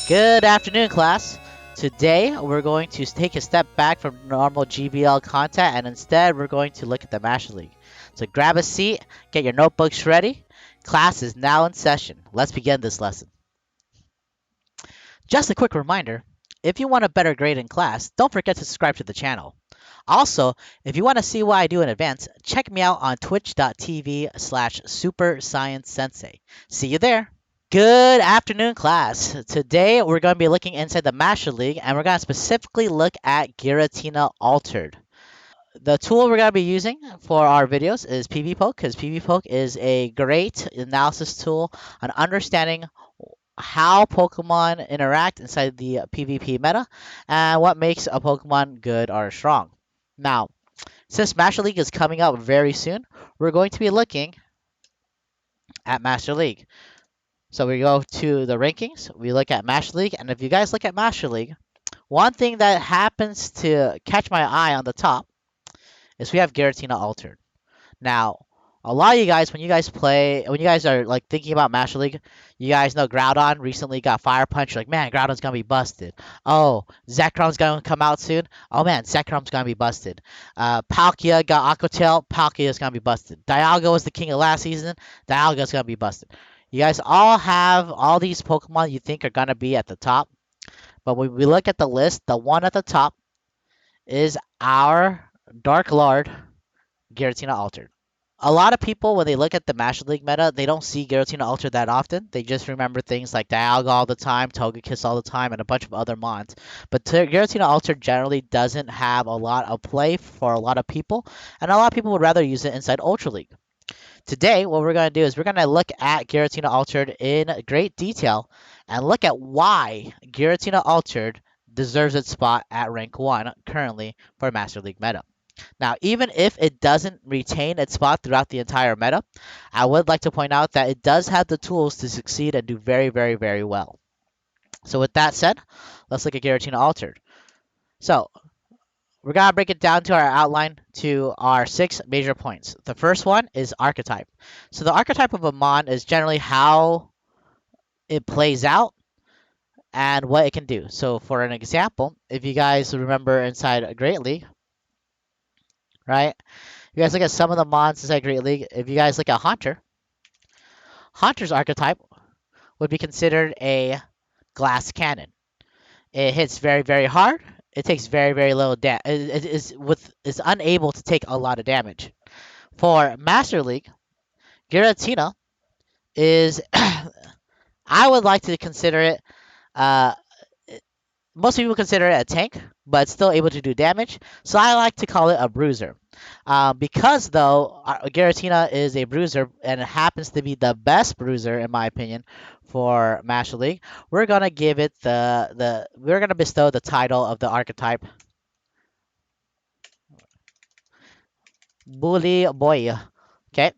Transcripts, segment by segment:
Good afternoon, class. Today, we're going to take a step back from normal GBL content and instead we're going to look at the Master League. So grab a seat, get your notebooks ready. Class is now in session. Let's begin this lesson. Just a quick reminder, if you want a better grade in class, don't forget to subscribe to the channel. Also, if you want to see what I do in advance, check me out on twitch.tv/supersciencesensei. See you there. Good afternoon, class. Today we're going to be looking inside the Master League and we're going to specifically look at Giratina Altered. The tool we're going to be using for our videos is PvPoke because PvPoke is a great analysis tool on understanding how Pokemon interact inside the PvP meta and what makes a Pokemon good or strong. Now, since Master League is coming up very soon, we're going to be looking at Master League. So we go to the rankings, we look at Master League, and if you guys look at Master League, one thing that happens to catch my eye on the top is we have Giratina Altered. Now, a lot of you guys, when you guys are like thinking about Master League, you guys know Groudon recently got Fire Punch. You're like, man, Groudon's gonna be busted. Oh, Zekron's gonna come out soon. Oh man, Zekron's gonna be busted. Palkia got Aqua Tail. Palkia's gonna be busted. Dialga was the king of last season. Dialga's gonna be busted. You guys all have all these Pokemon you think are gonna be at the top, but when we look at the list, the one at the top is our Dark Lord, Giratina Altered. A lot of people, when they look at the Master League meta, they don't see Giratina Altered that often. They just remember things like Dialga all the time, Togekiss all the time, and a bunch of other mons. But Giratina Altered generally doesn't have a lot of play for a lot of people, and a lot of people would rather use it inside Ultra League. Today, what we're going to do is we're going to look at Giratina Altered in great detail and look at why Giratina Altered deserves its spot at rank 1 currently for Master League meta. Now, even if it doesn't retain its spot throughout the entire meta, I would like to point out that it does have the tools to succeed and do very, very, very well. So with that said, let's look at Giratina Altered. So we're going to break it down to our outline to our 6 major points. The first one is archetype. So the archetype of a mon is generally how it plays out and what it can do. So for an example, if you guys remember inside a Great League, right? You guys look at some of the mons inside Great League. If you guys look at Haunter, Haunter's archetype would be considered a glass cannon. It hits very, very hard. It takes very, very little damage. It is unable to take a lot of damage. For Master League, Giratina is I would like to consider it. Uh, Most people consider it a tank, but it's still able to do damage. So I like to call it a bruiser. Because though Giratina is a bruiser and it happens to be the best bruiser in my opinion for Master League, we're gonna give it we're gonna bestow the title of the archetype Bully Boy. Okay.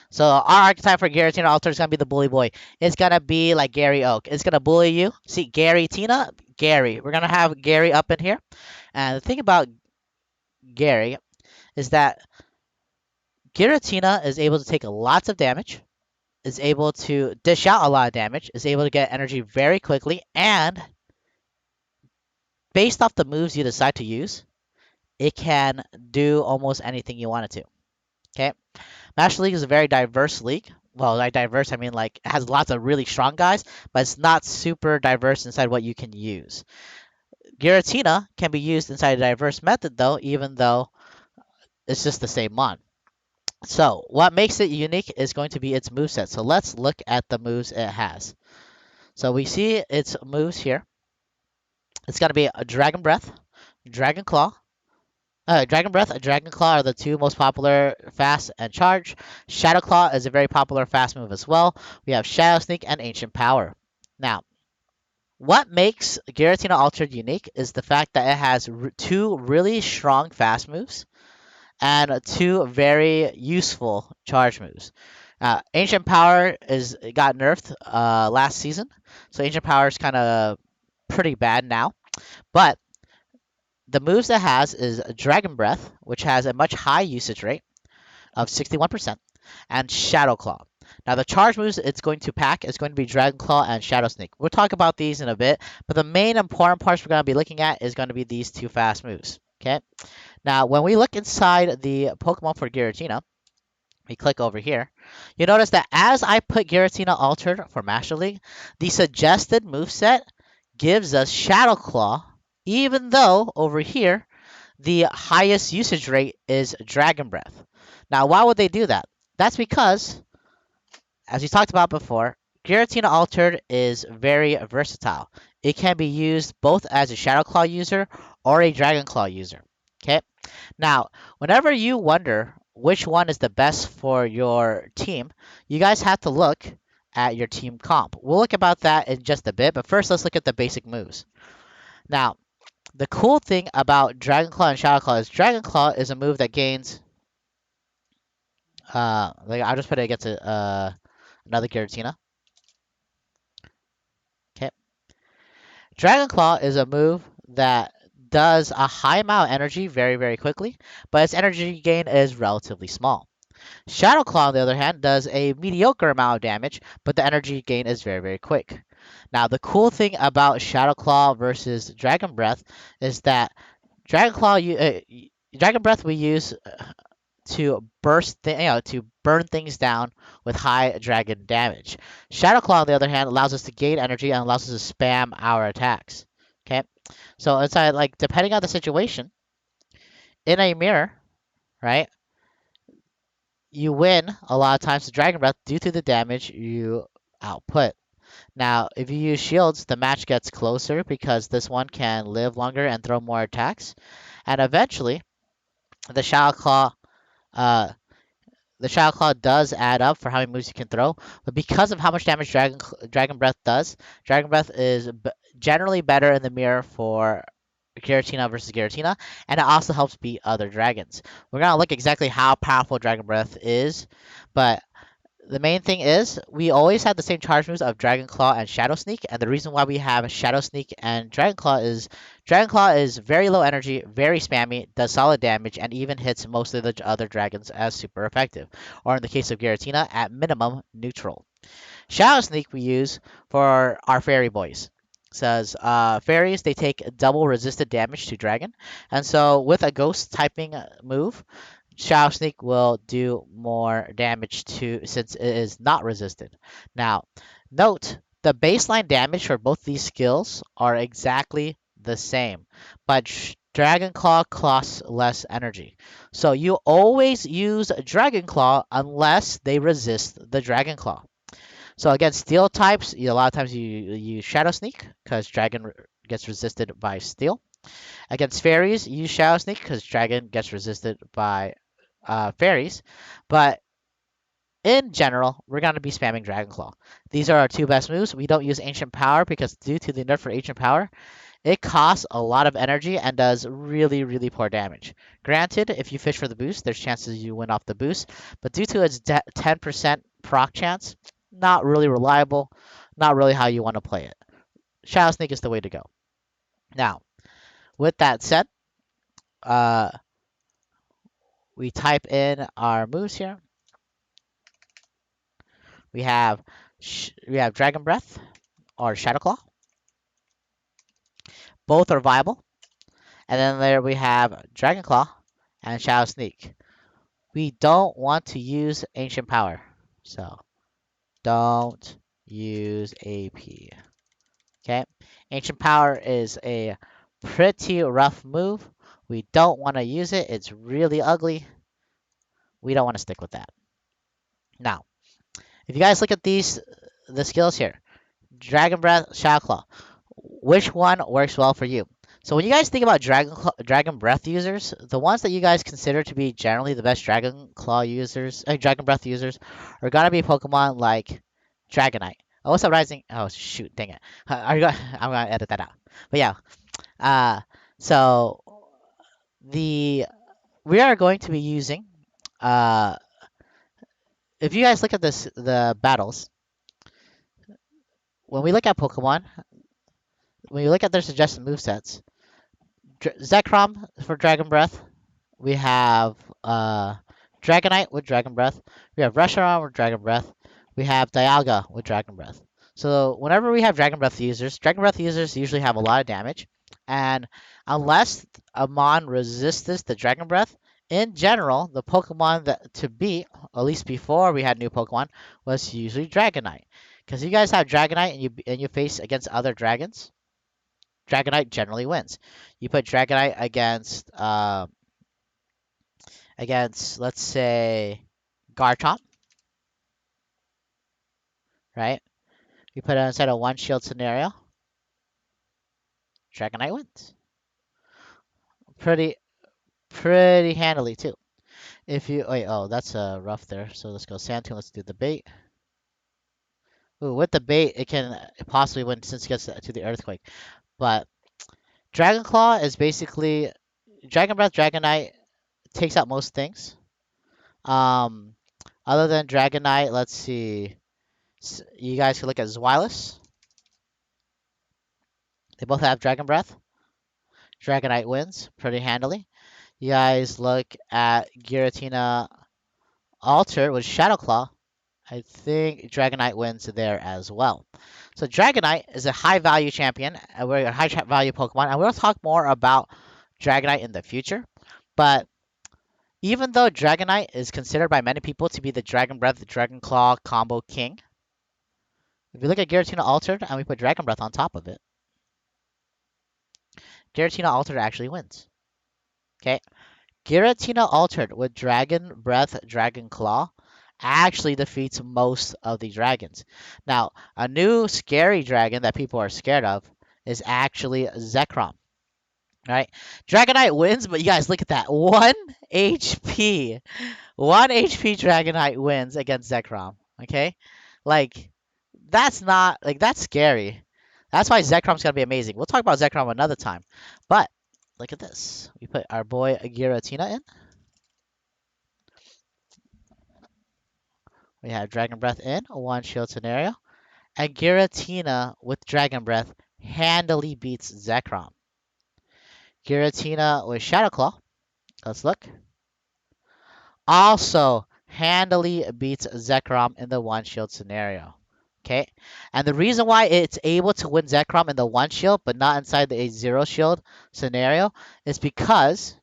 So our archetype for Giratina Altered is gonna be the bully boy. It's gonna be like Gary Oak. It's gonna bully you. See, Gary Tina, Gary. We're gonna have Gary up in here. And the thing about Gary is that Giratina is able to take lots of damage, is able to dish out a lot of damage, is able to get energy very quickly, and based off the moves you decide to use, it can do almost anything you want it to. Okay? Master League is a very diverse league. Well, by diverse, I mean like it has lots of really strong guys, but it's not super diverse inside what you can use. Giratina can be used inside a diverse method though, even though it's just the same mon. So what makes it unique is going to be its moveset. So let's look at the moves it has. So we see its moves here. It's going to be a Dragon Breath, Dragon Claw. Dragon Breath and Dragon Claw are the two most popular fast and charge. Shadow Claw is a very popular fast move as well. We have Shadow Sneak and Ancient Power. Now, what makes Giratina Altered unique is the fact that it has two really strong fast moves and two very useful charge moves. Ancient Power got nerfed last season, so Ancient Power is kind of pretty bad now. But the moves it has is Dragon Breath, which has a much high usage rate of 61%, and Shadow Claw. Now, the charge moves it's going to pack is going to be Dragon Claw and Shadow Sneak. We'll talk about these in a bit, but the main important parts we're going to be looking at is going to be these two fast moves. Okay. Now, when we look inside the Pokemon for Giratina, we click over here, you notice that as I put Giratina Altered for Master League, the suggested moveset gives us Shadow Claw, even though over here the highest usage rate is Dragon Breath. Now, why would they do that? That's because, as we talked about before, Giratina Altered is very versatile. It can be used both as a Shadow Claw user or a Dragon Claw user. Okay. Now, whenever you wonder which one is the best for your team, you guys have to look at your team comp. We'll look about that in just a bit, but first let's look at the basic moves. Now, the cool thing about Dragon Claw and Shadow Claw is Dragon Claw is a move that gains. Like I'll just put it against another Giratina. Okay. Dragon Claw is a move that does a high amount of energy very, very quickly, but its energy gain is relatively small. Shadow Claw, on the other hand, does a mediocre amount of damage, but the energy gain is very, very quick. Now, the cool thing about Shadow Claw versus Dragon Breath is that Dragon Breath we use to to burn things down with high dragon damage. Shadow Claw, on the other hand, allows us to gain energy and allows us to spam our attacks. Okay, so it's like depending on the situation, in a mirror, right? You win a lot of times with Dragon Breath due to the damage you output. Now, if you use shields, the match gets closer because this one can live longer and throw more attacks. And eventually, the Shadow Claw, uh, the Shadow Claw does add up for how many moves you can throw. But because of how much damage Dragon Breath does, Dragon Breath is generally better in the mirror for Giratina versus Giratina, and it also helps beat other dragons. We're gonna look exactly how powerful Dragon Breath is, but the main thing is we always have the same charge moves of Dragon Claw and Shadow Sneak, and the reason why we have Shadow Sneak and Dragon Claw is very low energy, very spammy, does solid damage, and even hits most of the other dragons as super effective, or in the case of Giratina, at minimum neutral. Shadow Sneak we use for our fairy boys. Says fairies they take double resisted damage to dragon, and so with a ghost typing move, Shadow Sneak will do more damage to since it is not resisted. Now, note the baseline damage for both these skills are exactly the same, but Dragon Claw costs less energy. So you always use Dragon Claw unless they resist the Dragon Claw. So against steel types, a lot of times you use Shadow Sneak because Dragon gets resisted by steel. Against fairies, you use Shadow Sneak because Dragon gets resisted by fairies. But in general, we're going to be spamming Dragon Claw. These are our two best moves. We don't use Ancient Power because due to the nerf for Ancient Power, it costs a lot of energy and does really, really poor damage. Granted, if you fish for the boost, there's chances you win off the boost, but due to its 10% proc chance, not really reliable, not really how you want to play it. Shadow Sneak is the way to go. Now, with that said, uh, we type in our moves here. We have Dragon Breath or Shadow Claw. Both are viable. And then there we have Dragon Claw and Shadow Sneak. We don't want to use Ancient Power, so don't use AP. Okay, Ancient Power is a pretty rough move. We don't want to use it. It's really ugly. We don't want to stick with that. Now, if you guys look at the skills here, Dragon Breath, Shadow Claw, which one works well for you? So when you guys think about Dragon Breath users, the ones that you guys consider to be generally the best Dragon Breath users, are gonna be Pokemon like Dragonite. Oh, what's up, Rising? Oh shoot, dang it! I'm gonna edit that out. But yeah, uh, so the we are going to be using uh, if you guys look at the battles, when we look at Pokemon, when you look at their suggested movesets, Zekrom for Dragon Breath. We have Dragonite with Dragon Breath. We have Reshiram with Dragon Breath. we have Dialga with Dragon Breath. So whenever we have Dragon Breath users usually have a lot of damage, and unless a mon resists the Dragon Breath, in general, the Pokemon that to beat, at least before we had new Pokemon, was usually Dragonite. Because you guys have Dragonite and you face against other dragons, Dragonite generally wins. You put Dragonite against let's say Garchomp, right? You put it inside a one shield scenario, Dragonite wins. Pretty pretty handily too. If you wait, oh that's rough there. So let's go Sandtoon. Let's do the bait. Ooh, with the bait, it can possibly win since it gets to the earthquake. But Dragon Claw is basically Dragon Breath. Dragonite takes out most things. Um, other than Dragonite, let's see. You guys can look at Zweilous. They both have Dragon Breath. Dragonite wins pretty handily. You guys look at Giratina Altered with Shadow Claw. I think Dragonite wins there as well. So Dragonite is a high value champion. We're a high value Pokemon, and we'll talk more about Dragonite in the future. But even though Dragonite is considered by many people to be the Dragon Breath, Dragon Claw combo king, if you look at Giratina Altered and we put Dragon Breath on top of it, Giratina Altered actually wins. Okay, Giratina Altered with Dragon Breath, Dragon Claw actually defeats most of the dragons. Now, a new scary dragon that people are scared of is actually Zekrom. Right? Dragonite wins, but you guys look at that. 1 HP. 1 HP Dragonite wins against Zekrom. Okay? Like, that's not, like, that's scary. That's why Zekrom's going to be amazing. We'll talk about Zekrom another time. But, look at this. We put our boy Giratina in. We have Dragon Breath in, a one shield scenario. And Giratina with Dragon Breath handily beats Zekrom. Giratina with Shadow Claw. Let's look. Also handily beats Zekrom in the one shield scenario. Okay, and the reason why it's able to win Zekrom in the one shield but not inside the zero shield scenario is because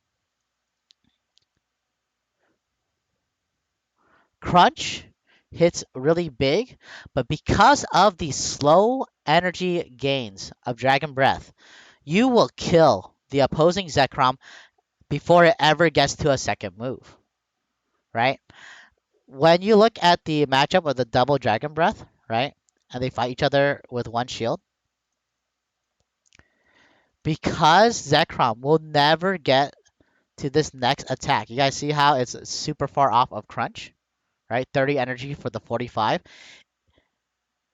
Crunch hits really big, but because of the slow energy gains of Dragon Breath, you will kill the opposing Zekrom before it ever gets to a second move, right? When you look at the matchup of the double Dragon Breath, right, and they fight each other with one shield, because Zekrom will never get to this next attack. You guys see how it's super far off of Crunch, right? 30 energy for the 45.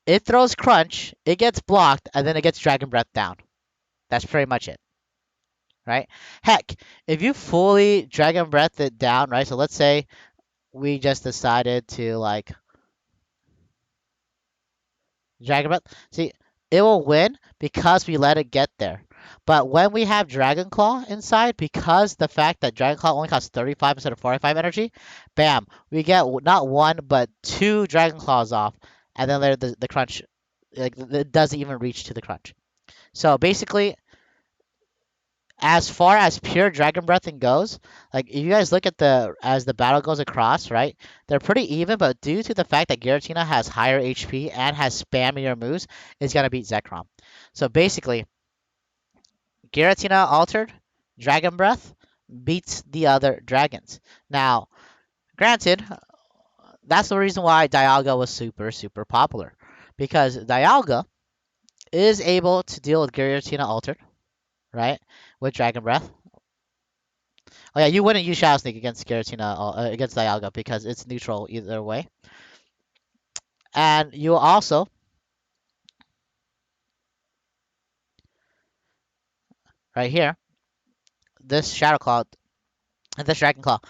It throws Crunch, it gets blocked, and then it gets Dragon Breath down. That's pretty much it, right? Heck, if you fully Dragon Breath it down, right? So let's say we just decided to like Dragon Breath. See, it will win because we let it get there. But when we have Dragon Claw inside, because the fact that Dragon Claw only costs 35 instead of 45 energy, bam, we get not one but two Dragon Claws off, and then later the crunch, like it doesn't even reach to the crunch. So basically, as far as pure Dragon Breathing goes, like if you guys look at the as the battle goes across, right? They're pretty even, but due to the fact that Giratina has higher HP and has spammier moves, it's gonna beat Zekrom. So basically, Giratina Altered, Dragon Breath beats the other dragons. Now, granted, that's the reason why Dialga was super popular, because Dialga is able to deal with Giratina Altered, right, with Dragon Breath. Oh yeah, you wouldn't use Shadow Sneak against Giratina against Dialga because it's neutral either way. And you also right here, this Shadow Claw and this Dragon Claw,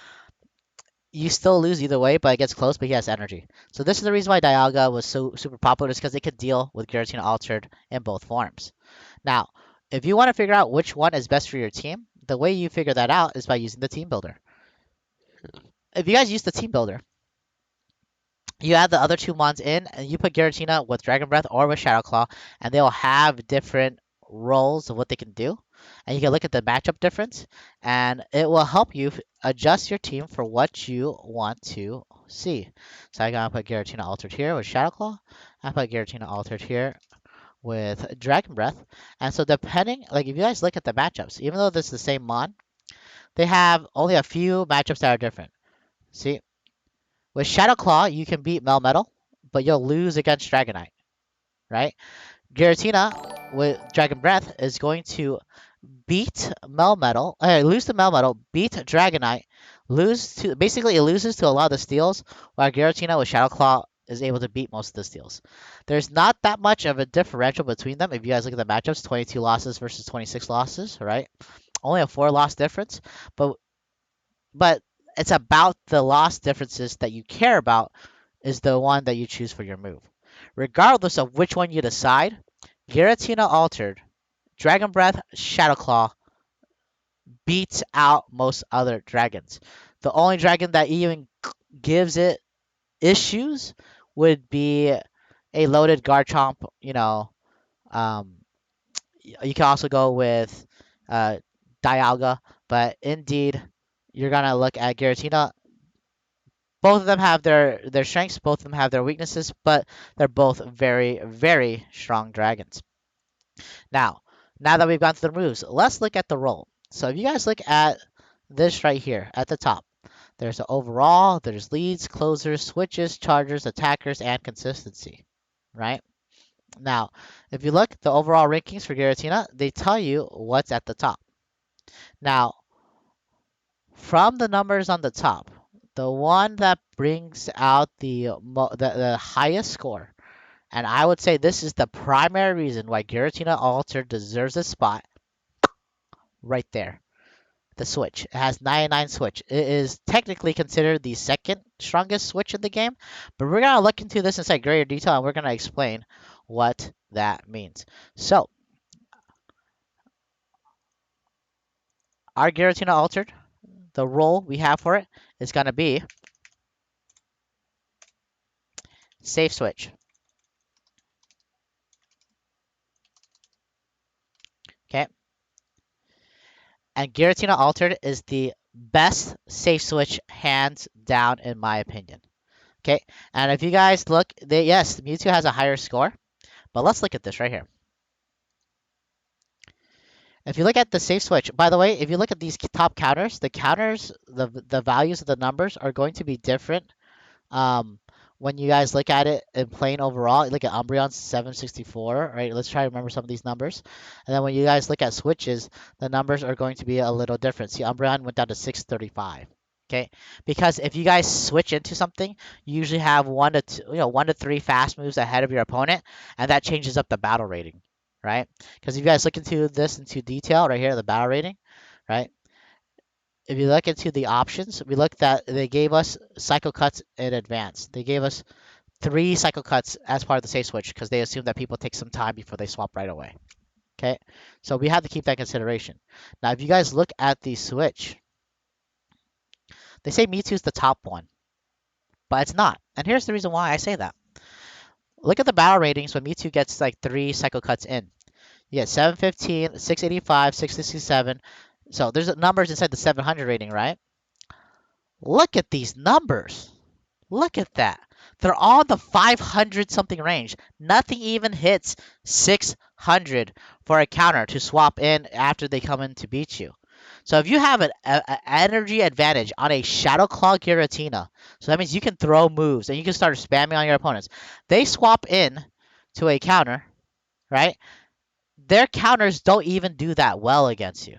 you still lose either way, but it gets close, but he has energy. So this is the reason why Dialga was so super popular, is because it could deal with Giratina Altered in both forms. Now, if you want to figure out which one is best for your team, the way you figure that out is by using the team builder. If you guys use the team builder, You add the other two mons in, and you put Giratina with Dragon Breath or with Shadow Claw, and they'll have different roles of what they can do. And you can look at the matchup difference, and it will help you adjust your team for what you want to see. So I'm gonna put Giratina Altered here with Shadow Claw. I put Giratina Altered here with Dragon Breath. And so depending, like if you guys look at the matchups, even though this is the same mon, they have only a few matchups that are different. See, with Shadow Claw, you can beat Melmetal, but you'll lose against Dragonite, right? Giratina with Dragon Breath is going to beat Melmetal, lose to Melmetal, beat Dragonite, lose to basically it loses to a lot of the steals, while Giratina with Shadow Claw is able to beat most of the steals. There's not that much of a differential between them. If you guys look at the matchups, 22 losses versus 26 losses, right? Only a 4 loss difference, but but it's about the loss differences that you care about is the one that you choose for your move. Regardless of which one you decide, Giratina Altered, Dragon Breath, Shadow Claw beats out most other dragons. The only dragon that even gives it issues would be a loaded Garchomp. Um, you can also go with Dialga, but indeed, you're gonna look at Giratina. Both of them have their strengths, both of them have their weaknesses, but they're both very, very strong dragons. Now, now that we've gone through the moves, let's look at the role. So if you guys look at this right here at the top, there's the overall, there's leads, closers, switches, chargers, attackers, and consistency, right? Now, if you look at the overall rankings for Giratina, they tell you what's at the top. Now, from the numbers on the top, the one that brings out the highest score, and I would say this is the primary reason why Giratina Altered deserves a spot right there. The switch. It has 99 switch. It is technically considered the second strongest switch in the game, but we're going to look into this in greater detail and we're going to explain what that means. So, our Giratina Altered, the role we have for it is going to be safe switch. Okay? And Giratina Altered is the best safe switch hands down in my opinion. Okay? And if you guys look, yes, Mewtwo has a higher score, but let's look at this right here. If you look at the safe switch, by the way, if you look at these top counters, the values of the numbers are going to be different. Um, when you guys look at it in plain overall, look at Umbreon's 764, right? Let's try to remember some of these numbers. And then when you guys look at switches, the numbers are going to be a little different. See, Umbreon went down to 635. Okay, because if you guys switch into something, you usually have 1 to 3 fast moves ahead of your opponent, and that changes up the battle rating, right? Because if you guys look into this into detail right here, the battle rating, right? If you look into the options, we looked at they gave us cycle cuts in advance. They gave us 3 cycle cuts as part of the safe switch because they assume that people take some time before they swap right away. Okay, so we have to keep that in consideration. Now, if you guys look at the switch, they say Mewtwo's the top one, but it's not. And here's the reason why I say that. Look at the battle ratings when Mewtwo gets like 3 cycle cuts in. You get 715, 685, 667. So there's numbers inside the 700 rating, right? Look at these numbers. Look at that. They're all in the 500 something range. Nothing even hits 600 for a counter to swap in after they come in to beat you. So if you have an energy advantage on a Shadow Claw Giratina, so that means you can throw moves and you can start spamming on your opponents. They swap in to a counter, right? Their counters don't even do that well against you.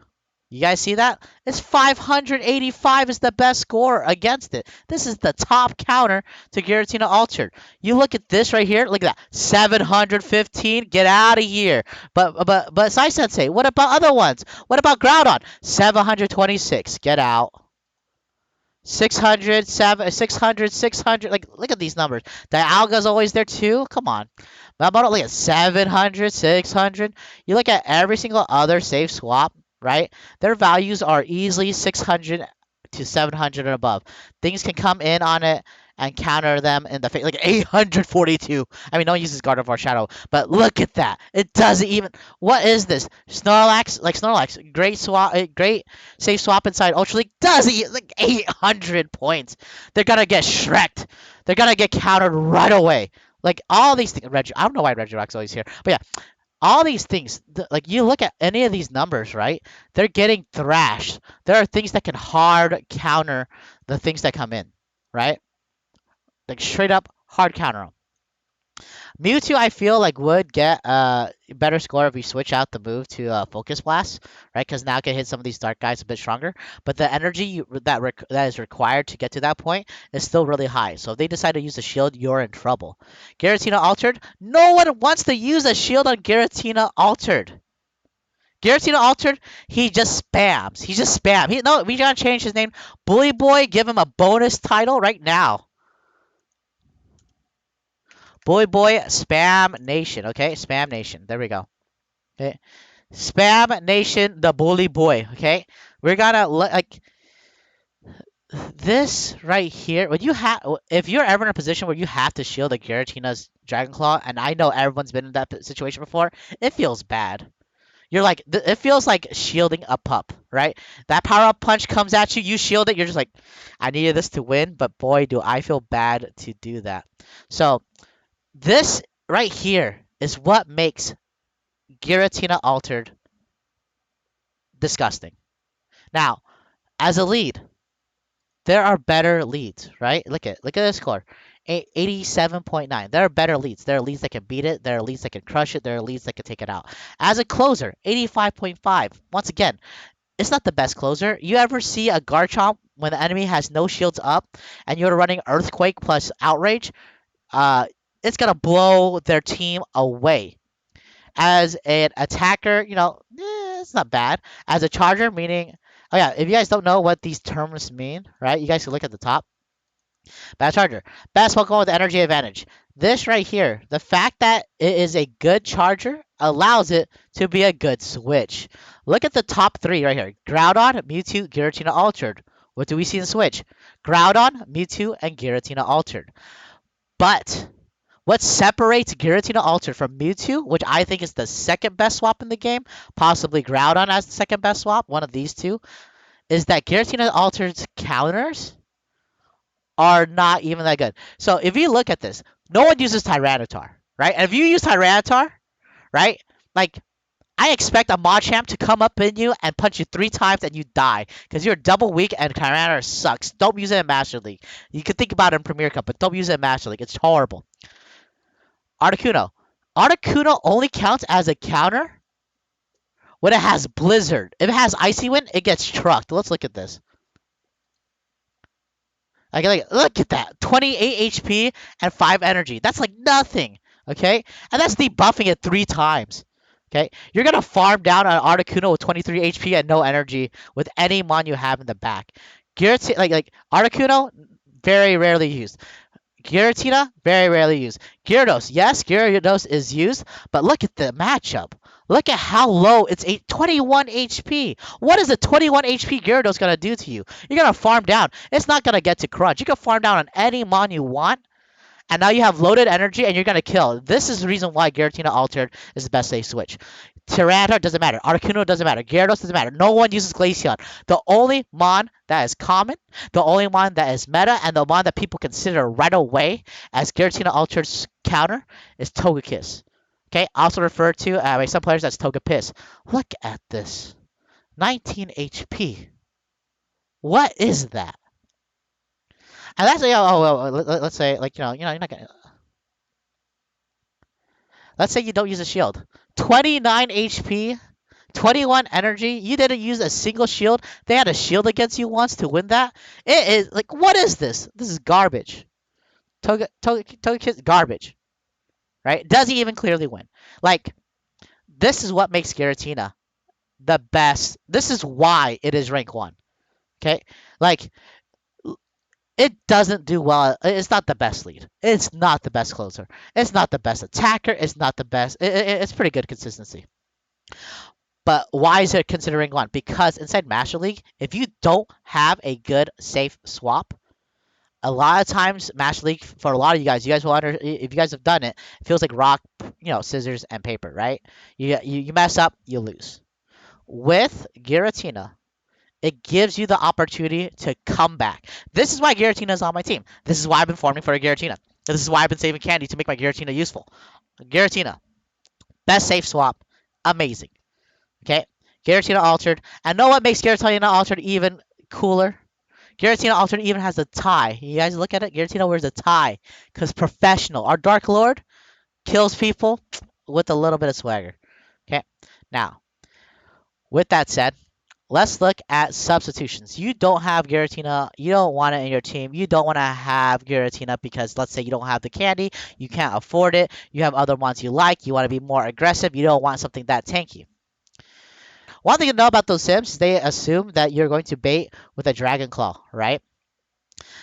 You guys see that? It's 585 is the best score against it. This is the top counter to Giratina Altered. You look at this right here. Look at that. 715. Get out of here. But Sai Sensei, what about other ones? What about Groudon? 726. Get out. 600, 600, 600. Like, look at these numbers. Dialga's always there too. Come on. Melmetal, look at 700, 600. You look at every single other safe swap, right? Their values are easily 600 to 700 and above. Things can come in on it and counter them in the face. Like 842. I mean, no one uses Gardevoir Shadow, but look at that. It doesn't even. What is this? Snorlax, like Snorlax, great swap, great safe swap inside Ultra League. Doesn't like 800 points. They're gonna get shreked. They're gonna get countered right away. Like all these things. I don't know why Regirock's always here, but yeah, all these things, like you look at any of these numbers, right? They're getting thrashed. There are things that can hard counter the things that come in, right? Like straight up hard counter them. Mewtwo, I feel like would get a better score if we switch out the move to Focus Blast, right? Because now it can hit some of these dark guys a bit stronger. But the energy that is required to get to that point is still really high. So if they decide to use a shield, you're in trouble. Giratina Altered. No one wants to use a shield on Giratina Altered. Giratina Altered, he just spams. He just spam. No, we gotta change his name. Bully Boy, give him a bonus title right now. Bully Boy, Spam Nation. Okay, Spam Nation. There we go. Okay, Spam Nation, the Bully Boy. Okay, we're gonna like this right here. When you have, if you're ever in a position where you have to shield a Giratina's Dragon Claw, and I know everyone's been in that situation before, it feels bad. You're like, it feels like shielding a pup, right? That power up punch comes at you, you shield it, you're just like, I needed this to win, but boy, do I feel bad to do that. So, this right here is what makes Giratina Altered disgusting. Now, as a lead, there are better leads, right? Look at this score. 87.9. There are better leads. There are leads that can beat it. There are leads that can crush it. There are leads that can take it out. As a closer, 85.5. Once again, it's not the best closer. You ever see a Garchomp when the enemy has no shields up and you're running Earthquake plus Outrage? Uh, it's gonna blow their team away. As an attacker, it's not bad. As a charger, meaning, oh yeah, if you guys don't know what these terms mean, right? You guys can look at the top. Bad charger. Best Pokemon with energy advantage. This right here, the fact that it is a good charger allows it to be a good switch. Look at the top three right here. Groudon, Mewtwo, Giratina Altered. What do we see in Switch? Groudon, Mewtwo, and Giratina Altered. But what separates Giratina Altered from Mewtwo, which I think is the second best swap in the game, possibly Groudon as the second best swap, one of these two, is that Giratina Altered's counters are not even that good. So if you look at this, no one uses Tyranitar, right? And if you use Tyranitar, right, like I expect a Machamp to come up in you and punch you 3 times and you die because you're double weak and Tyranitar sucks. Don't use it in Master League. You can think about it in Premier Cup, but don't use it in Master League. It's horrible. Articuno. Articuno only counts as a counter when it has Blizzard. If it has Icy Wind, it gets trucked. Let's look at this. Look at that. 28 HP and 5 energy. That's like nothing. Okay? And that's debuffing it 3 times. Okay? You're going to farm down an Articuno with 23 HP and no energy with any mon you have in the back. Articuno, very rarely used. Giratina, very rarely used. Gyarados, yes, Gyarados is used, but look at the matchup. Look at how low it's 21 HP. What is a 21 HP Gyarados going to do to you? You're going to farm down. It's not going to get to crunch. You can farm down on any mon you want, and now you have loaded energy, and you're going to kill. This is the reason why Giratina Altered is the best safe switch. Tyranitar doesn't matter. Articuno doesn't matter. Gyarados doesn't matter. No one uses Glaceon. The only mon that is common, the only mon that is meta, and the mon that people consider right away as Giratina Altered's counter is Togekiss. Okay, also referred to by some players as Togepiss. Look at this. 19 HP. What is that? And that's let's say you're not gonna. Let's say you don't use a shield. 29 HP, 21 energy. You didn't use a single shield. They had a shield against you once to win that. It is like, what is this? This is garbage. Togekiss garbage, right? Doesn't even clearly win. Like, this is what makes Giratina the best. This is why it is rank 1. Okay, like it doesn't do well. It's not the best lead. It's not the best closer. It's not the best attacker. It's not the best. It's pretty good consistency. But why is it considering 1? Because inside Master League, if you don't have a good safe swap, A lot of times, Master League for a lot of you guys will if you guys have done it, it feels like rock, scissors and paper, right? You mess up, you lose. With Giratina, it gives you the opportunity to come back. This is why Giratina is on my team. This is why I've been farming for a Giratina. This is why I've been saving candy to make my Giratina useful. Giratina, best safe swap, amazing. Okay, Giratina Altered, and know what makes Giratina Altered even cooler? Giratina Altered even has a tie. You guys look at it. Giratina wears a tie because professional. Our Dark Lord kills people with a little bit of swagger. Okay, now with that said, let's look at substitutions. You don't have Giratina. You don't want it in your team. You don't want to have Giratina because let's say you don't have the candy. You can't afford it. You have other ones you like. You want to be more aggressive. You don't want something that tanky. One thing to know about those sims is they assume that you're going to bait with a Dragon Claw, right?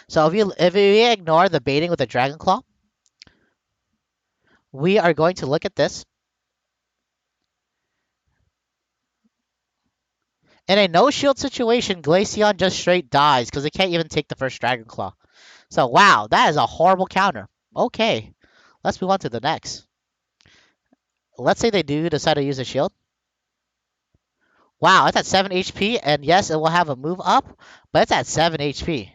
So if we ignore the baiting with a Dragon Claw, we are going to look at this. In a no shield situation, Glaceon just straight dies because it can't even take the first Dragon Claw. So wow, that is a horrible counter. Okay, let's move on to the next. Let's say they do decide to use a shield. Wow, it's at 7 HP, and yes, it will have a move up, but it's at 7 HP.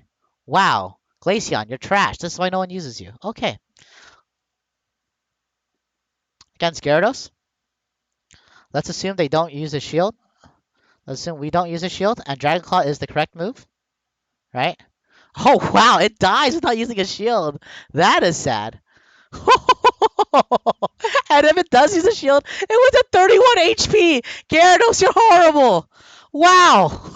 Wow, Glaceon, you're trash. This is why no one uses you. Okay. Against Gyarados, let's assume they don't use a shield. Let's assume we don't use a shield, and Dragon Claw is the correct move, right? Oh wow, it dies without using a shield. That is sad. And if it does use a shield, it was at 31 HP. Gyarados, you're horrible. Wow.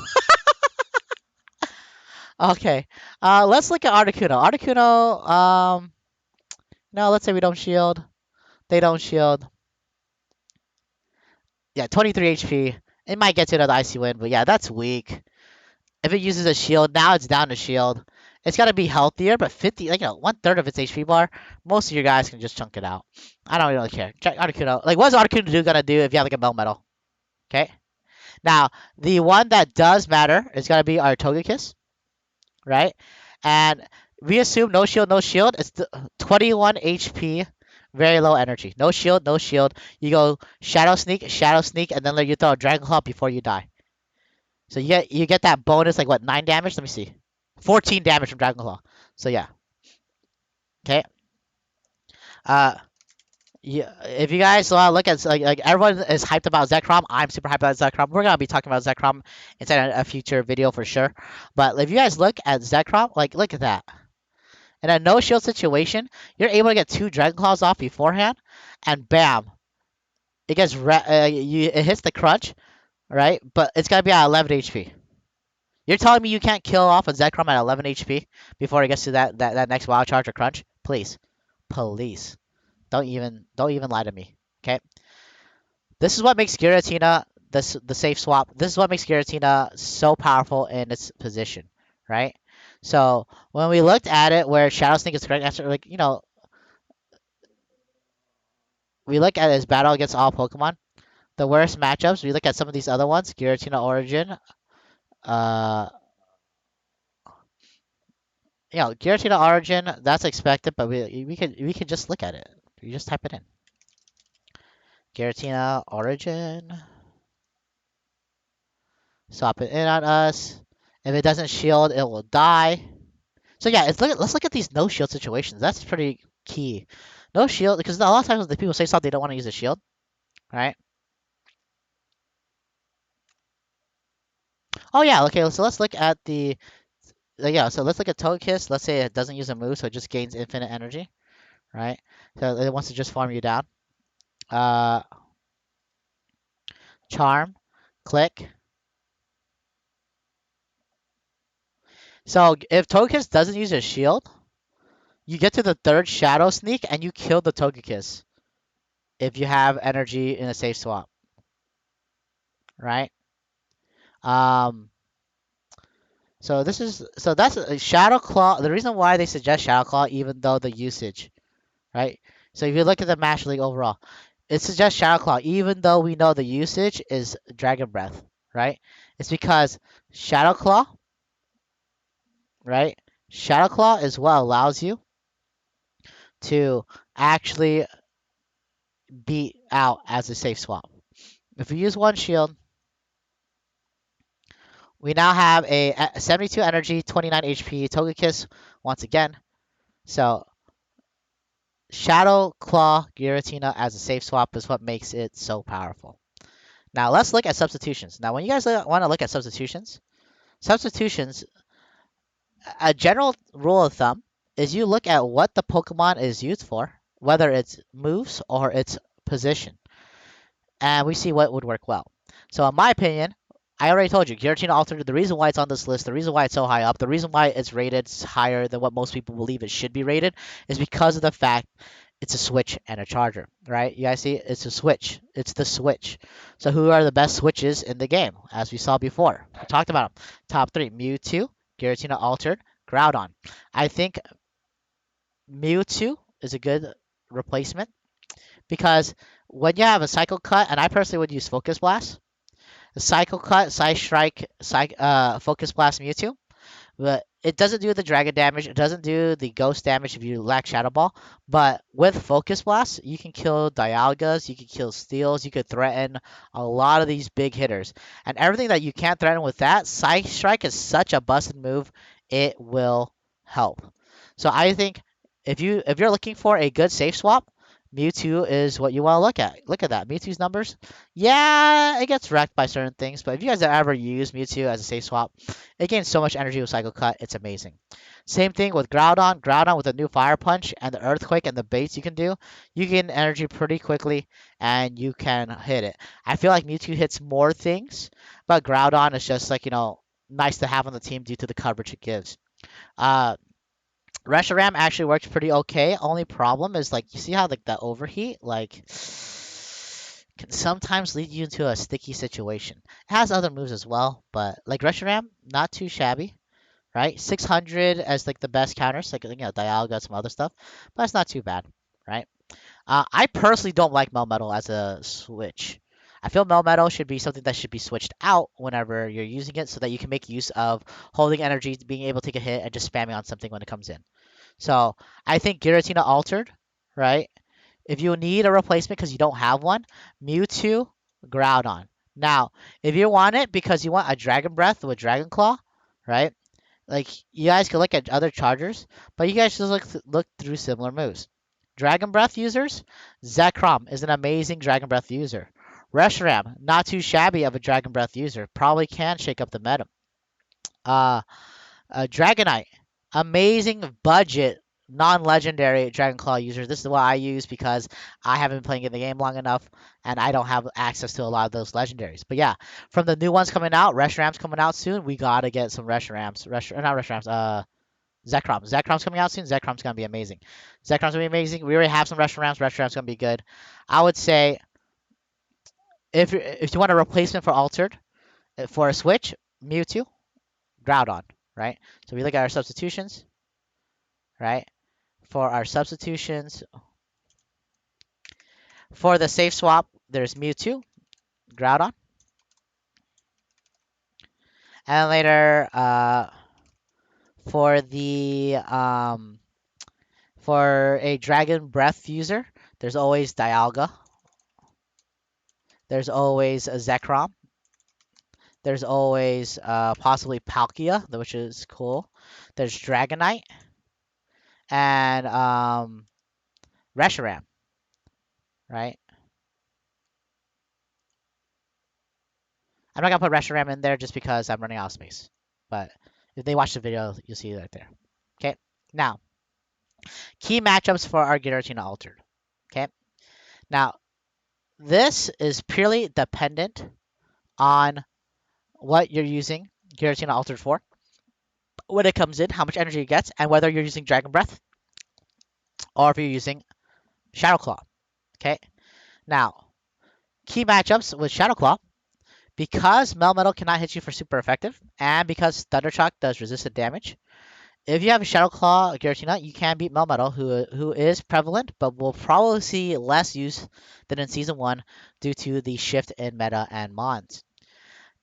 Okay. Let's look at Articuno. Articuno, no, let's say we don't shield. They don't shield. Yeah, 23 HP. It might get to another Icy Wind, but yeah, that's weak. If it uses a shield, now it's down to shield. It's got to be healthier, but 50, like, 1/3 of its HP bar, most of your guys can just chunk it out. I don't really care. Articuno, like, what's Articuno gonna do if you have, like, a Melmetal? Okay? Now, the one that does matter is gonna be our Togekiss, right? And we assume no shield, no shield. It's 21 HP, very low energy. No shield, no shield. You go Shadow Sneak, and then you throw a Dragon Claw before you die. So you get that bonus, like what, 9 damage? Let me see. 14 damage from Dragon Claw. So yeah. Okay. Uh yeah, if you guys look at like everyone is hyped about Zekrom, I'm super hyped about Zekrom. We're gonna be talking about Zekrom inside a future video for sure. But if you guys look at Zekrom, like look at that. In a no shield situation, you're able to get 2 Dragon Claws off beforehand, and bam, it gets it hits the crunch, right? But it's gotta be at 11 HP. You're telling me you can't kill off a Zekrom at 11 HP before it gets to that next Wild Charge or Crunch? Please, please, don't even lie to me. Okay, this is what makes Giratina the safe swap. This is what makes Giratina so powerful in its position, right? So when we looked at it, where Shadow Sneak is the correct answer, like we look at his battle against all Pokemon. The worst matchups, we look at some of these other ones, Giratina Origin, uh, Giratina Origin, that's expected, but we could just look at it. You just type it in. Giratina Origin. Swap it in on us. If it doesn't shield, it will die. So yeah, let's look at these no shield situations. That's pretty key. No shield, because a lot of times the people say something they don't want to use a shield, right? Oh yeah, okay. So let's look at yeah. So let's look at Togekiss. Let's say it doesn't use a move, so it just gains infinite energy, right? So it wants to just farm you down. Uh, Charm, click. So if Togekiss doesn't use a shield, you get to the 3rd Shadow Sneak and you kill the Togekiss if you have energy in a safe swap, right? Um, so that's a Shadow Claw. The reason why they suggest Shadow Claw, even though the usage, right? So if you look at the Master League overall, it suggests Shadow Claw, even though we know the usage is Dragon Breath, right? It's because Shadow Claw, right, Shadow Claw is what allows you to actually beat out as a safe swap. If we use one shield, we now have a 72 energy, 29 HP Togekiss once again. So Shadow Claw Giratina as a safe swap is what makes it so powerful. Now let's look at substitutions. Now when you guys want to look at substitutions, a general rule of thumb is you look at what the Pokemon is used for, whether it's moves or its position, and we see what would work well. So in my opinion, I already told you, Giratina Altered, the reason why it's on this list, the reason why it's so high up, the reason why it's rated higher than what most people believe it should be rated is because of the fact it's a switch and a charger, right? You guys see, it's a switch. It's the switch. So who are the best switches in the game? As we saw before, we talked about them. Top three: Mewtwo, Giratina Altered, Groudon. I think Mewtwo is a good replacement because when you have a Cycle Cut, and I personally would use Focus Blast, the Cycle Cut, Side Strike, Focus Blast Mewtwo, but it doesn't do the dragon damage. It doesn't do the ghost damage if you lack Shadow Ball. But with Focus Blast, you can kill Dialgas, you can kill Steels, you could threaten a lot of these big hitters. And everything that you can't threaten with that, Side Strike is such a busted move, it will help. So I think if you're looking for a good safe swap, Mewtwo is what you want to look at. Look at that. Mewtwo's numbers. Yeah, it gets wrecked by certain things, but if you guys have ever used Mewtwo as a safe swap, it gains so much energy with Cycle Cut. It's amazing. Same thing with Groudon. Groudon with a new Fire Punch and the Earthquake and the baits you can do, you gain energy pretty quickly and you can hit it. I feel like Mewtwo hits more things, but Groudon is just like, nice to have on the team due to the coverage it gives. Uh, Reshiram actually works pretty okay. Only problem is like you see how like the overheat can sometimes lead you into a sticky situation. It has other moves as well, but like Reshiram, not too shabby, right? 600 as like the best counters, like Dialga, some other stuff, but it's not too bad, right? I personally don't like Melmetal as a switch. I feel Melmetal should be something that should be switched out whenever you're using it so that you can make use of holding energy, being able to take a hit, and just spamming on something when it comes in. So I think Giratina Altered, right? If you need a replacement because you don't have one, Mewtwo, Groudon. Now, if you want it because you want a Dragon Breath with Dragon Claw, right? Like you guys can look at other chargers, but you guys just look through similar moves. Dragon Breath users, Zekrom is an amazing Dragon Breath user. Reshiram, not too shabby of a Dragon Breath user, probably can shake up the meta. Uh, Dragonite, amazing budget, non-legendary Dragon Claw user. This is what I use because I haven't been playing in the game long enough, and I don't have access to a lot of those legendaries. But yeah, from the new ones coming out, Reshiram's coming out soon. We gotta get some Reshirams. Not Reshirams. Zekrom. Zekrom's coming out soon. Zekrom's gonna be amazing. Zekrom's gonna be amazing. We already have some Reshirams. Reshiram's gonna be good. I would say if you want a replacement for Altered for a Switch, Mewtwo, Groudon, right? So we look at our substitutions, right? For our substitutions, for the safe swap, there's Mewtwo, Groudon, and later for the for a Dragon Breath user, there's always Dialga, there's always a Zekrom, there's always possibly Palkia, which is cool. There's Dragonite and Reshiram, right? I'm not gonna put Reshiram in there just because I'm running out of space. But if they watch the video, you'll see it right there. Okay. Now, key matchups for our Giratina Altered. Okay. Now, this is purely dependent on what you're using Giratina Altered for, when it comes in, how much energy it gets, and whether you're using Dragon Breath or if you're using Shadow Claw. Okay. Now, key matchups with Shadow Claw. Because Melmetal cannot hit you for super effective, and because Thunder Shock does resistant damage, if you have a Shadow Claw Giratina, you can beat Melmetal, who is prevalent, but will probably see less use than in Season 1 due to the shift in meta and mons.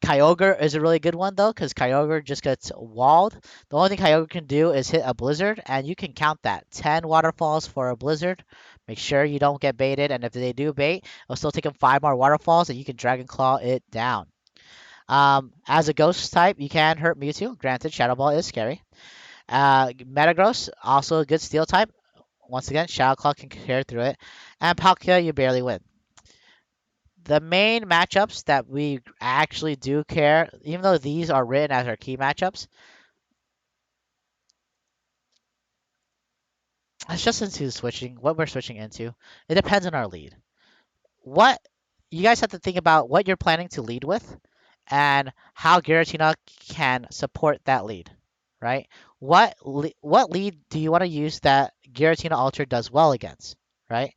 Kyogre is a really good one though, because Kyogre just gets walled. The only thing Kyogre can do is hit a blizzard, and you can count that 10 waterfalls for a blizzard. Make sure you don't get baited, and if they do bait, it'll still take them 5 more waterfalls, and you can Dragon Claw it down. As a ghost type, you can hurt Mewtwo. Granted, Shadow Ball is scary. Metagross, also a good steel type. Once again, Shadow Claw can carry through it. And Palkia, you barely win. The main matchups that we actually do care, even though these are written as our key matchups, it's just into switching, what we're switching into. It depends on our lead. What you guys have to think about what you're planning to lead with and how Giratina can support that lead, right? What lead do you want to use that Giratina Altered does well against, right?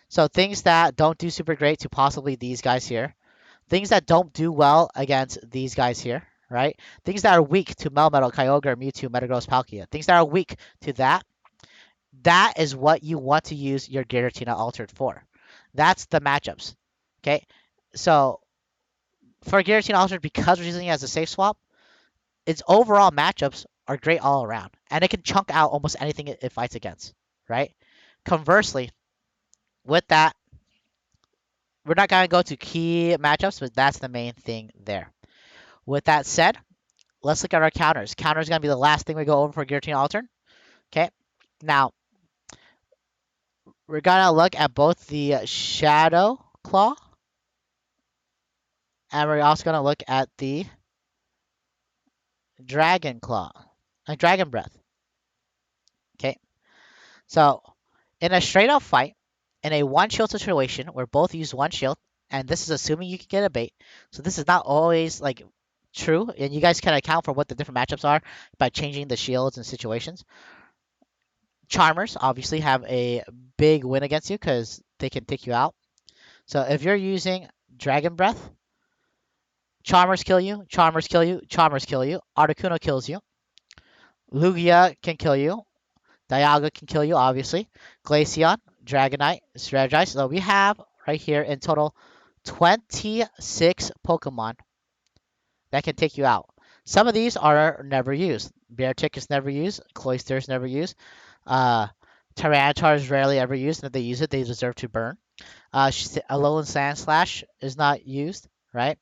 So things that don't do super great to possibly these guys here. Things that don't do well against these guys here, right? Things that are weak to Melmetal, Kyogre, Mewtwo, Metagross, Palkia. Things that are weak to that. That is what you want to use your Giratina Altered for. That's the matchups. Okay, so for Giratina Altered, because we're using it as a safe swap, its overall matchups are great all around, and it can chunk out almost anything it fights against, right? Conversely, with that, we're not gonna go to key matchups, but that's the main thing there. With that said, let's look at our counters. Counter is going to be the last thing we go over for Giratina Altern. Okay. Now, we're going to look at both the Shadow Claw, and we're also going to look at the Dragon Claw, and Dragon Breath. Okay. So, in a straight up fight, in a one shield situation where both use one shield, and this is assuming you can get a bait, so this is not always like true, and you guys can account for what the different matchups are by changing the shields and situations. Charmers obviously have a big win against you because they can take you out. So if you're using Dragon Breath, Charmers kill you, Charmers kill you, Charmers kill you, Articuno kills you, Lugia can kill you, Dialga can kill you, obviously, Glaceon, Dragonite, Strategize. So we have right here in total 26 Pokemon that can take you out. Some of these are never used. Beartic is never used, Cloyster is never used, uh, Tyranitar is rarely ever used, and if they use it, they deserve to burn. Alolan Sandslash is not used, right?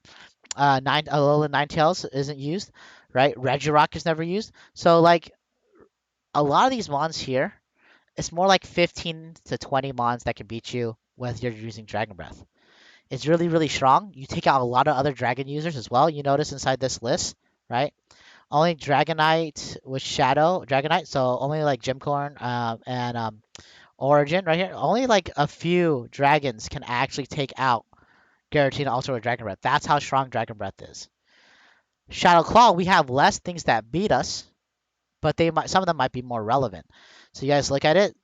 Alolan Ninetales isn't used, right? Regirock is never used. So like a lot of these mons here, it's more like 15 to 20 mons that can beat you with you're using Dragon Breath. It's really really strong. You take out a lot of other dragon users as well. You notice inside this list, right? Only Dragonite with Shadow Dragonite, so only like Gymcorn and Origin right here. Only like a few dragons can actually take out Giratina also with Dragon Breath. That's how strong Dragon Breath is. Shadow Claw, we have less things that beat us, but some of them might be more relevant. So you guys look at it,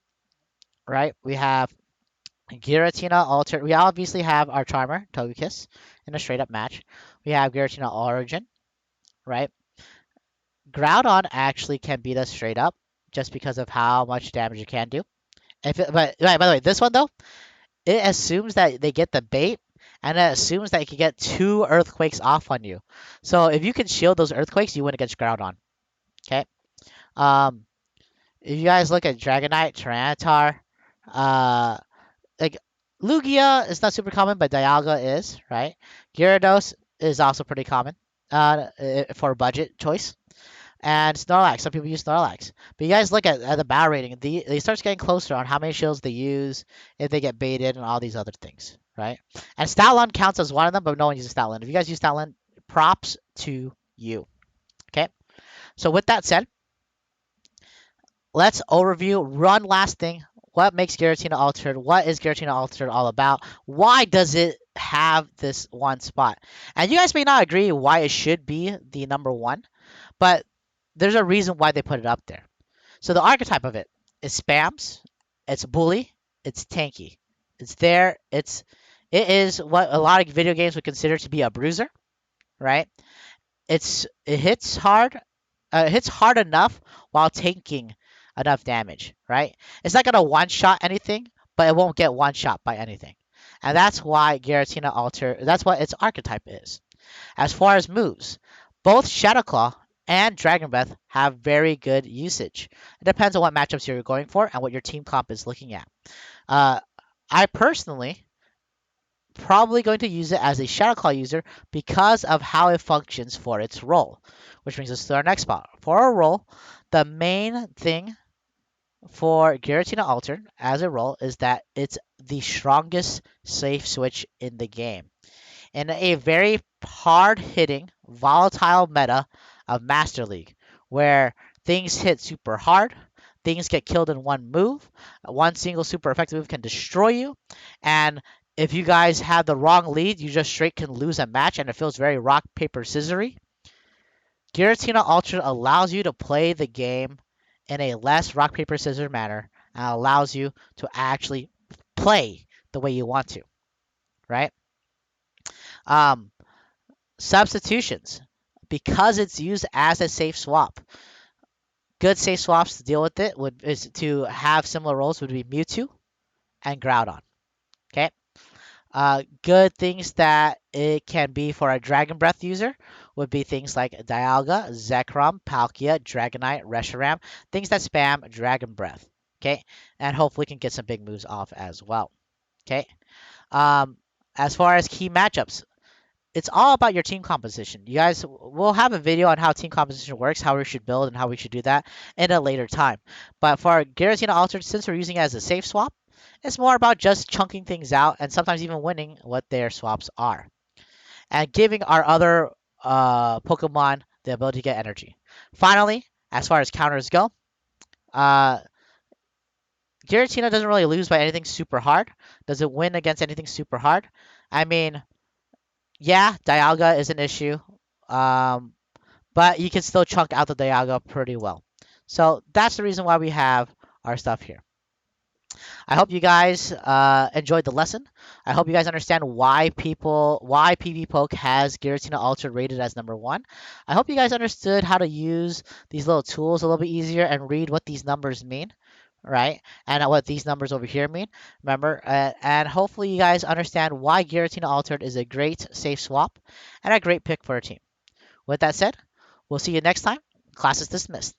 right? We have Giratina Altered. We obviously have our Charmer, Togekiss, in a straight up match. We have Giratina Origin, right? Groudon actually can beat us straight up just because of how much damage it can do. But right, by the way, this one though, it assumes that they get the bait, and it assumes that it can get 2 earthquakes off on you. So if you can shield those earthquakes, you win against Groudon. Okay. Um, if you guys look at Dragonite, Tyranitar, uh, like Lugia is not super common, but Dialga is, right? Gyarados is also pretty common for a budget choice. And Snorlax, some people use Snorlax. But you guys look at the battle rating, they start getting closer on how many shields they use, if they get baited, and all these other things, right? And Stoutland counts as one of them, but no one uses Stoutland. If you guys use Stoutland, props to you. Okay? So with that said, let's run last thing. What makes Giratina Altered? What is Giratina Altered all about? Why does it have this one spot? And you guys may not agree why it should be the number one, but there's a reason why they put it up there. So the archetype of it is spams, it's bully, it's tanky. It's there, it is what a lot of video games would consider to be a bruiser, right? It hits hard enough while taking enough damage, right? It's not gonna one shot anything, but it won't get one shot by anything. And that's why Giratina Alter, that's what its archetype is. As far as moves, both Shadow Claw and Dragon Breath have very good usage. It depends on what matchups you're going for and what your team comp is looking at. Uh, I personally probably going to use it as a Shadow Claw user because of how it functions for its role. Which brings us to our next spot. For our role, the main thing for Giratina Altered as a role is that it's the strongest safe switch in the game. In a very hard hitting, volatile meta of Master League, where things hit super hard, things get killed in one move, one single super effective move can destroy you, and if you guys have the wrong lead, you just straight can lose a match, and it feels very rock, paper, scissory. Giratina Ultra allows you to play the game in a less rock, paper, scissors manner, and allows you to actually play the way you want to, right? Um, Substitutions, because it's used as a safe swap. Good safe swaps to deal with it would is to have similar roles would be Mewtwo and Groudon. Okay. Good things that it can be for a Dragon Breath user would be things like Dialga, Zekrom, Palkia, Dragonite, Reshiram, things that spam Dragon Breath. Okay, and hopefully can get some big moves off as well. Okay. Um, as far as key matchups, it's all about your team composition. You guys, we'll have a video on how team composition works, how we should build, and how we should do that in a later time. But for our Giratina Altered, since we're using it as a safe swap, it's more about just chunking things out and sometimes even winning what their swaps are. And giving our other Pokemon the ability to get energy. Finally, as far as counters go, uh, Giratina doesn't really lose by anything super hard. Does it win against anything super hard? I mean, yeah, Dialga is an issue. Um, but you can still chunk out the Dialga pretty well. So that's the reason why we have our stuff here. I hope you guys enjoyed the lesson. I hope you guys understand why PvPoke has Giratina Ultra rated as #1. I hope you guys understood how to use these little tools a little bit easier and read what these numbers mean, right? And what these numbers over here mean. Remember, and hopefully you guys understand why Giratina Altered is a great safe swap and a great pick for a team. With that said, we'll see you next time. Class is dismissed.